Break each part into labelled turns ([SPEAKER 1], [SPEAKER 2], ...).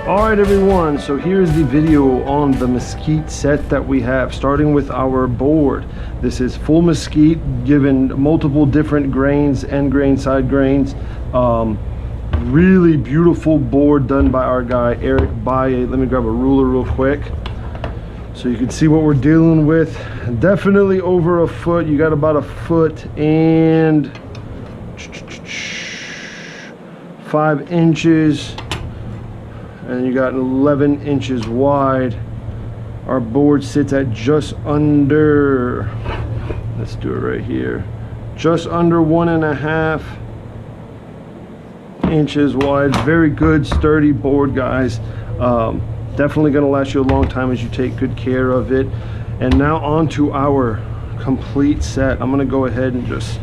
[SPEAKER 1] Alright everyone, so here's the video on the mesquite set that we have, starting with our board. This is full mesquite, given multiple different grains, end grain, side grains. Really beautiful board done by our guy Eric Baye. Let me grab a ruler real quick so you can see what we're dealing with. Definitely over a foot. You got about a foot and 5 inches, and you got 11 inches wide. Our board sits at just under, let's do it right here, just under 1.5 inches wide. Very good, sturdy board, guys. Definitely gonna last you a long time as you take good care of it. And now on to our complete set. I'm gonna go ahead and just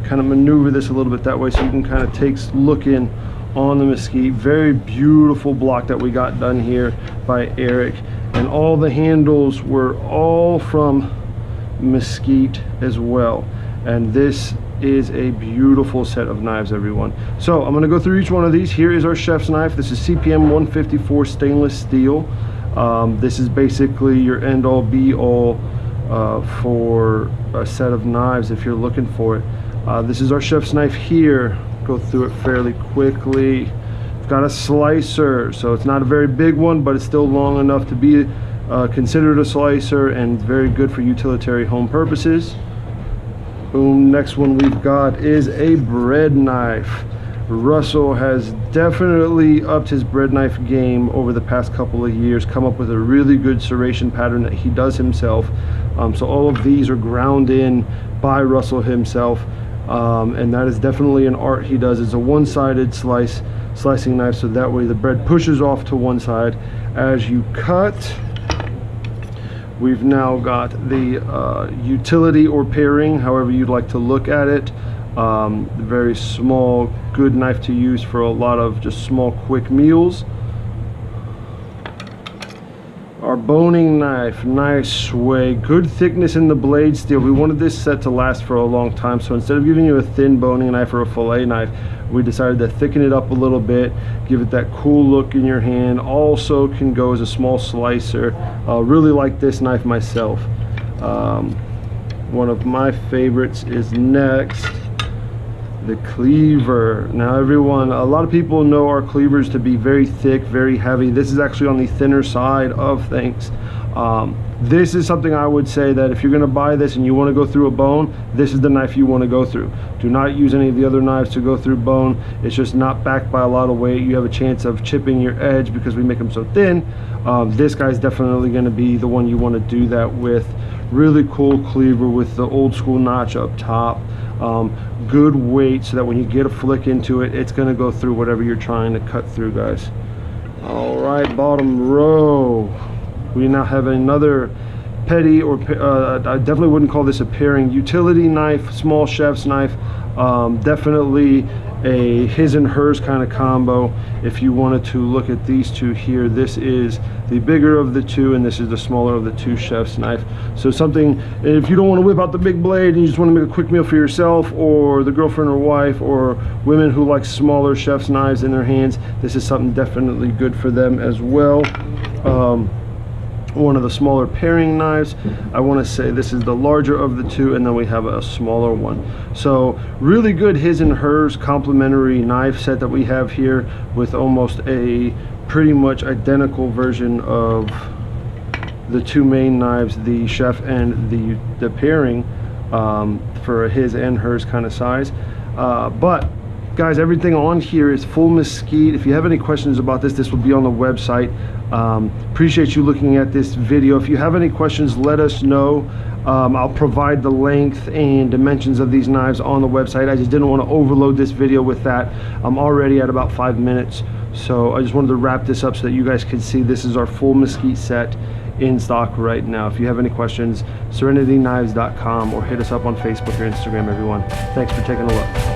[SPEAKER 1] kind of maneuver this a little bit that way so you can kind of take a look in on the mesquite. Very beautiful block that we got done here by Eric, and all the handles were all from mesquite as well. And this is a beautiful set of knives, everyone. So I'm going to go through each one of these. Here is our chef's knife. This is CPM 154 stainless steel. This is basically your end all be all for a set of knives if you're looking for it. This is our chef's knife here. Go through it fairly quickly. It's got a slicer, so it's not a very big one, but it's still long enough to be considered a slicer, and very good for utilitarian home purposes. Boom. Next one we've got is a bread knife. Russell has definitely upped his bread knife game over the past couple of years, come up with a really good serration pattern that he does himself. So all of these are ground in by Russell himself. And that is definitely an art he does. It's a one-sided slicing knife, so that way the bread pushes off to one side as you cut. We've now got the utility or paring, however you'd like to look at it. Very small, good knife to use for a lot of just small, quick meals. Our boning knife, nice sway, good thickness in the blade steel. We wanted this set to last for a long time, so instead of giving you a thin boning knife or a fillet knife, we decided to thicken it up a little bit, give it that cool look in your hand. Also can go as a small slicer. Really like this knife myself. One of my favorites is next, the Cleaver. Now everyone, a lot of people know our cleavers to be very thick, very heavy. This is actually on the thinner side of things. This is something I would say that if you're going to buy this and you want to go through a bone, this is the knife you want to go through. Do not use any of the other knives to go through bone. It's just not backed by a lot of weight. You have a chance of chipping your edge because we make them so thin. This guy's definitely going to be the one you want to do that with. Really cool cleaver with the old school notch up top. Good weight so that when you get a flick into it, it's going to go through whatever you're trying to cut through, guys. All right, bottom row. We now have another petty, or I definitely wouldn't call this a pairing, utility knife, small chef's knife. Definitely a his and hers kind of combo. If you wanted to look at these two here, this is the bigger of the two and this is the smaller of the two chef's knife. So something, if you don't want to whip out the big blade and you just want to make a quick meal for yourself or the girlfriend or wife, or women who like smaller chef's knives in their hands, this is something definitely good for them as well. One of the smaller pairing knives, I want to say this is the larger of the two, and then we have a smaller one. So really good his and hers complementary knife set that we have here, with almost a pretty much identical version of the two main knives, the chef and the pairing, for a his and hers kind of size. But guys, everything on here is full mesquite. If you have any questions about this, this will be on the website. Appreciate you looking at this video. If you have any questions, let us know. I'll provide the length and dimensions of these knives on the website. I just didn't want to overload this video with that. I'm already at about 5 minutes, so I just wanted to wrap this up so that you guys can see this is our full mesquite set in stock right now. If you have any questions, serenityknives.com, or hit us up on Facebook or Instagram, everyone. Thanks for taking a look.